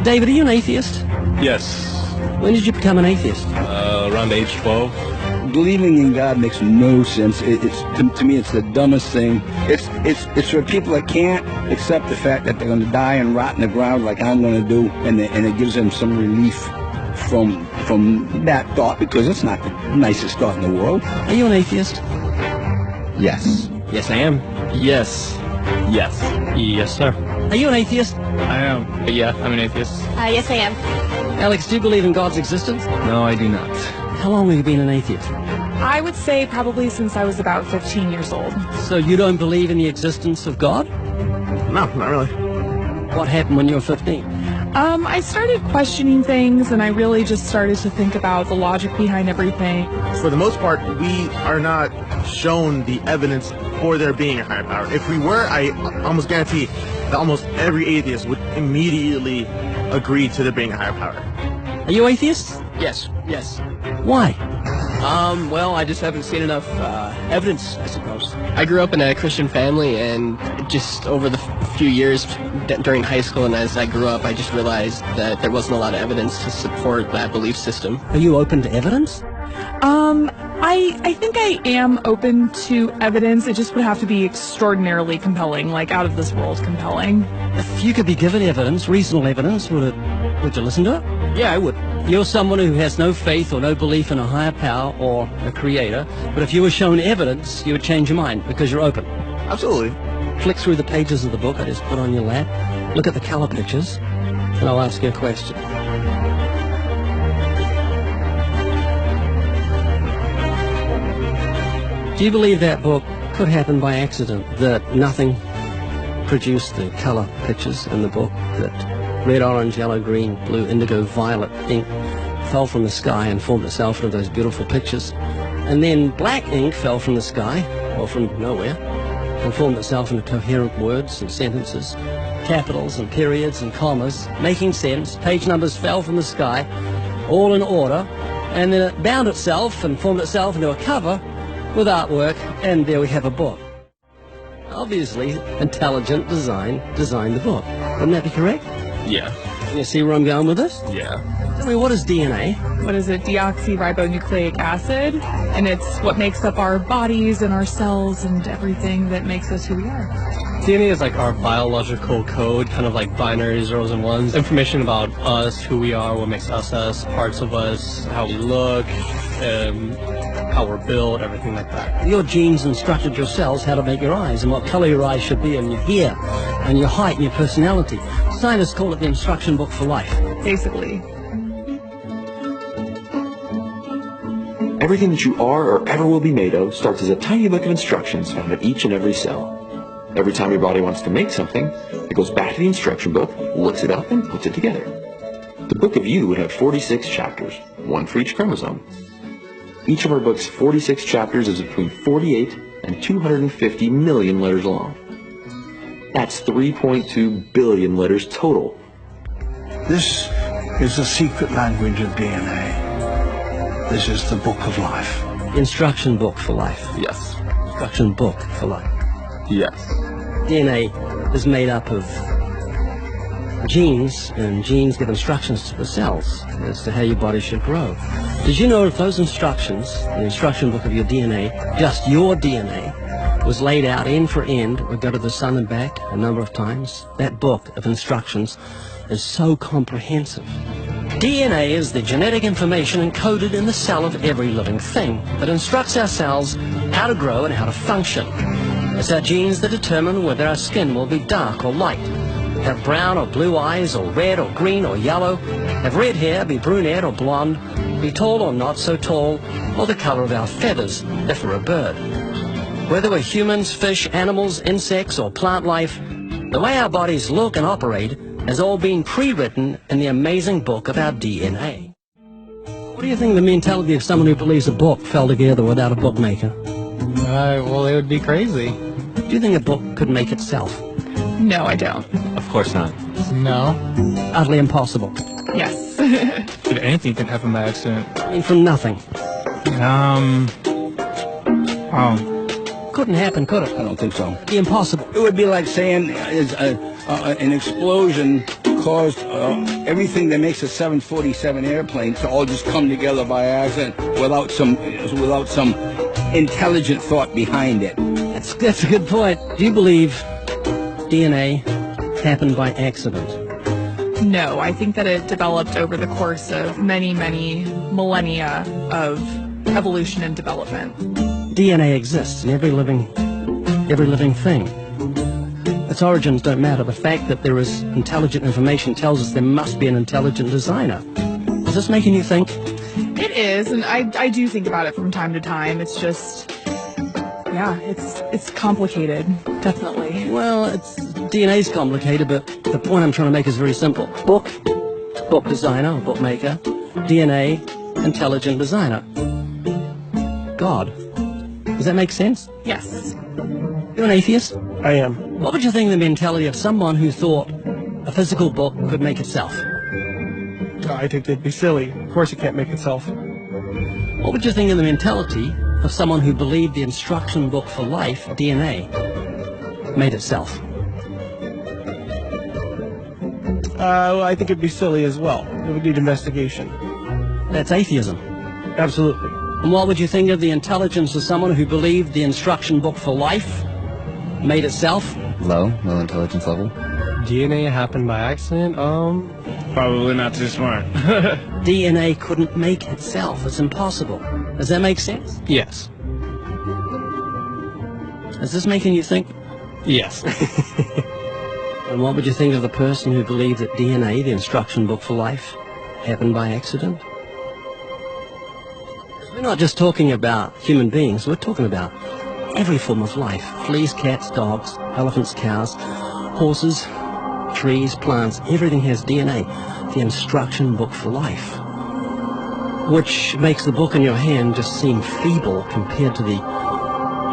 David, are you an atheist? Yes. When did you become an atheist? Around age 12. Believing in God makes no sense. To me, it's the dumbest thing. It's for people that can't accept the fact that they're going to die and rot in the ground like I'm going to do, and it gives them some relief from that thought, because it's not the nicest thought in the world. Are you an atheist? Yes. Yes, I am. Yes. Yes. Yes, sir. Are you an atheist? I am. Yeah, I'm an atheist. Yes, I am. Alex, do you believe in God's existence? No, I do not. How long have you been an atheist? I would say probably since I was about 15 years old. So you don't believe in the existence of God? No, not really. What happened when you were 15? I started questioning things, and I really just started to think about the logic behind everything. For the most part, we are not shown the evidence for there being a higher power. If we were, I almost guarantee that almost every atheist would immediately agree to there being a higher power. Are you atheist? Yes, yes. Why? Well, I just haven't seen enough evidence, I suppose. I grew up in a Christian family, and just over the few years during high school and as I grew up, I just realized that there wasn't a lot of evidence to support that belief system. Are you open to evidence? I think I am open to evidence. It just would have to be extraordinarily compelling, like out of this world compelling. If you could be given evidence, reasonable evidence, would you listen to it? Yeah, I would. You're someone who has no faith or no belief in a higher power or a creator, but if you were shown evidence, you would change your mind because you're open. Absolutely. Flick through the pages of the book I just put on your lap, look at the color pictures, and I'll ask you a question. Do you believe that book could happen by accident, that nothing produced the color pictures in the book, that red, orange, yellow, green, blue, indigo, violet ink fell from the sky and formed itself into those beautiful pictures, and then black ink fell from the sky, or from nowhere, and formed itself into coherent words and sentences, capitals and periods and commas, making sense, page numbers fell from the sky, all in order, and then it bound itself and formed itself into a cover with artwork, and there we have a book. Obviously, intelligent design designed the book. Wouldn't that be correct? Yeah. Can you see where I'm going with this? Yeah. Tell me, what is DNA? What is it? Deoxyribonucleic acid. And it's what makes up our bodies and our cells and everything that makes us who we are. DNA is like our biological code, kind of like binary zeros and ones. Information about us, who we are, what makes us, parts of us, how we look, how we're built, everything like that. Your genes instructed your cells how to make your eyes and what color your eyes should be, and your hair, and your height and your personality. Scientists call it the instruction book for life. Basically. Everything that you are or ever will be made of starts as a tiny book of instructions found in each and every cell. Every time your body wants to make something, it goes back to the instruction book, looks it up, and puts it together. The book of you would have 46 chapters, one for each chromosome. Each of our book's 46 chapters is between 48 and 250 million letters long. That's 3.2 billion letters total. This is the secret language of DNA. This is the book of life. Instruction book for life. Yes. Instruction book for life. Yes. DNA is made up of genes, and genes give instructions to the cells as to how your body should grow. Did you know if those instructions, the instruction book of your DNA, just your DNA, was laid out end for end, would go to the sun and back a number of times? That book of instructions is so comprehensive. DNA is the genetic information encoded in the cell of every living thing that instructs our cells how to grow and how to function. It's our genes that determine whether our skin will be dark or light, have brown or blue eyes, or red or green or yellow, have red hair, be brunette or blonde, be tall or not so tall, or the color of our feathers if we're a bird. Whether we're humans, fish, animals, insects, or plant life, the way our bodies look and operate has all been pre-written in the amazing book of our DNA. What do you think of the mentality of someone who believes a book fell together without a bookmaker? Well, it would be crazy. Do you think a book could make itself? No, I don't. Of course not. No. Utterly impossible. Yes. But anything can happen by accident. I mean, from nothing. Couldn't happen, could it? I don't think so. It'd be impossible. It would be like saying an explosion caused everything that makes a 747 airplane to all just come together by accident without some intelligent thought behind it. That's a good point. Do you believe DNA happened by accident? No, I think that it developed over the course of many, many millennia of evolution and development. DNA exists in every living thing. Its origins don't matter. The fact that there is intelligent information tells us there must be an intelligent designer. Is this making you think? It is, and I do think about it from time to time. It's just, yeah, it's complicated, definitely. Well, DNA's complicated, but the point I'm trying to make is very simple. Book designer, bookmaker, DNA, intelligent designer. God. Does that make sense? Yes. You're an atheist? I am. What would you think of the mentality of someone who thought a physical book could make itself? I think they'd be silly. Of course it can't make itself. What would you think of the mentality of someone who believed the instruction book for life, DNA, made itself? Well, I think it'd be silly as well. It would need investigation. That's atheism. Absolutely. And what would you think of the intelligence of someone who believed the instruction book for life made itself? Low intelligence level. DNA happened by accident? Probably not too smart. DNA couldn't make itself. It's impossible. Does that make sense? Yes. Is this making you think? Yes. And what would you think of the person who believed that DNA, the instruction book for life, happened by accident? We're not just talking about human beings, we're talking about every form of life. Fleas, cats, dogs, elephants, cows, horses, trees, plants, everything has DNA, the instruction book for life. Which makes the book in your hand just seem feeble compared to the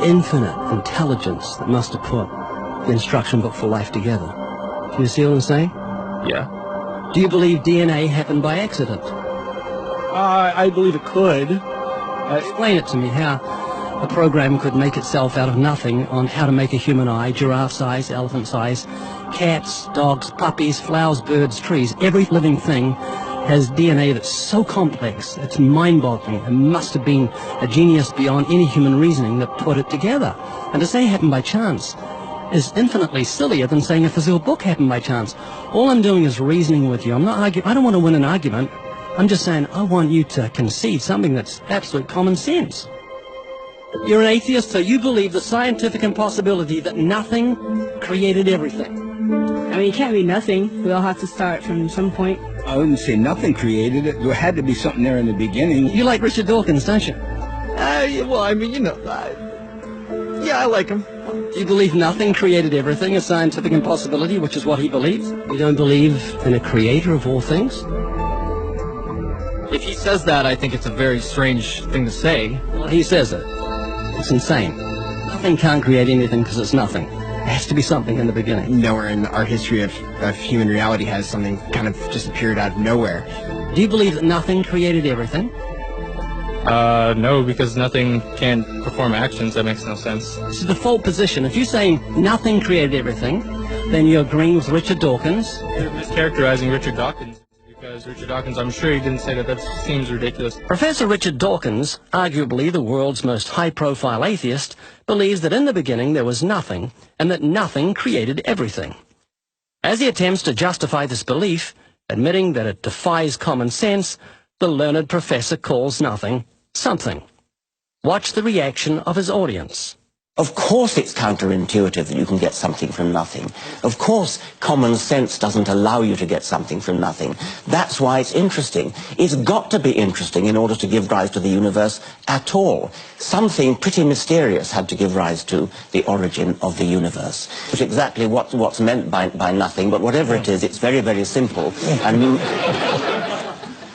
infinite intelligence that must have put the instruction book for life together. Do you see what I'm saying? Yeah. Do you believe DNA happened by accident? I believe it could. Explain it to me, how a program could make itself out of nothing on how to make a human eye, giraffe size, elephant size, cats, dogs, puppies, flowers, birds, trees. Every living thing has DNA that's so complex, it's mind-boggling. It must have been a genius beyond any human reasoning that put it together. And to say it happened by chance is infinitely sillier than saying a physical book happened by chance. All I'm doing is reasoning with you. I'm not arguing. I don't want to win an argument. I'm just saying I want you to concede something that's absolute common sense. You're an atheist, so you believe the scientific impossibility that nothing created everything. I mean, it can't be nothing. We all have to start from some point. I wouldn't say nothing created it. There had to be something there in the beginning. You like Richard Dawkins, don't you? Well, I mean, you know, yeah, I like him. You believe nothing created everything, a scientific impossibility, which is what he believes? You don't believe in a creator of all things? If he says that, I think it's a very strange thing to say. Well, he says it. It's insane. Nothing can't create anything because it's nothing. There has to be something in the beginning. Nowhere in our history of human reality has something kind of just appeared out of nowhere. Do you believe that nothing created everything? No, because nothing can perform actions. That makes no sense. It's the default position. If you're saying nothing created everything, then you're agreeing with Richard Dawkins. You're mischaracterizing Richard Dawkins. Because Richard Dawkins, I'm sure he didn't say that. That seems ridiculous. Professor Richard Dawkins, arguably the world's most high-profile atheist, believes that in the beginning there was nothing, and that nothing created everything. As he attempts to justify this belief, admitting that it defies common sense, the learned professor calls nothing something. Watch the reaction of his audience. Of course it's counterintuitive that you can get something from nothing. Of course common sense doesn't allow you to get something from nothing. That's why it's interesting. It's got to be interesting in order to give rise to the universe at all. Something pretty mysterious had to give rise to the origin of the universe. Which is exactly what's meant by nothing, but whatever it is, it's very, very simple. And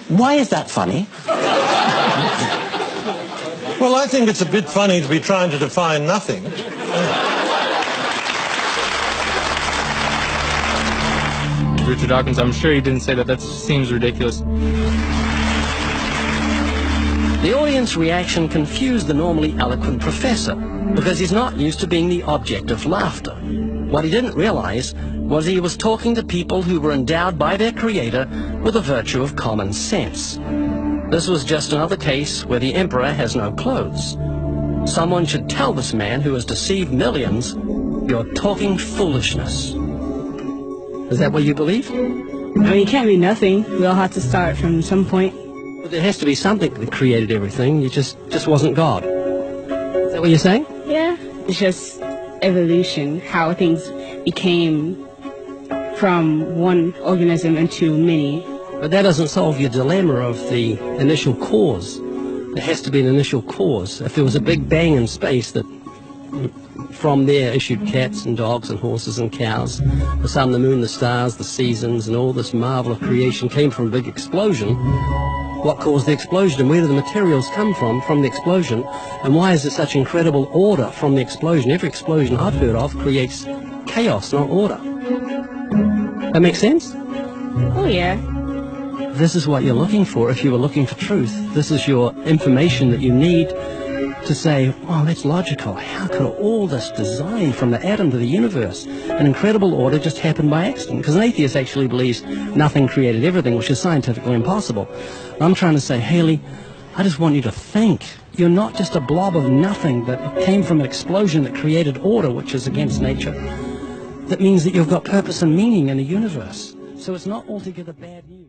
why is that funny? Well, I think it's a bit funny to be trying to define nothing. Richard Dawkins, I'm sure he didn't say that. That seems ridiculous. The audience reaction confused the normally eloquent professor, because he's not used to being the object of laughter. What he didn't realize was he was talking to people who were endowed by their creator with the virtue of common sense. This was just another case where the emperor has no clothes. Someone should tell this man who has deceived millions, "You're talking foolishness." Is that what you believe? I mean, it can't be nothing. We all have to start from some point. But there has to be something that created everything. You just wasn't God. Is that what you're saying? Yeah. It's just evolution, how things became from one organism into many. But that doesn't solve your dilemma of the initial cause. There has to be an initial cause. If there was a big bang in space that from there issued cats and dogs and horses and cows, the sun, the moon, the stars, the seasons, and all this marvel of creation came from a big explosion, what caused the explosion, and where do the materials come from the explosion, and why is there such incredible order from the explosion? Every explosion I've heard of creates chaos, not order. That makes sense? Oh, yeah. This is what you're looking for if you were looking for truth. This is your information that you need to say, oh, that's logical. How could all this design from the atom to the universe, an incredible order, just happen by accident? Because an atheist actually believes nothing created everything, which is scientifically impossible. I'm trying to say, Haley, I just want you to think. You're not just a blob of nothing, but it came from an explosion that created order, which is against nature. That means that you've got purpose and meaning in the universe. So it's not altogether bad news.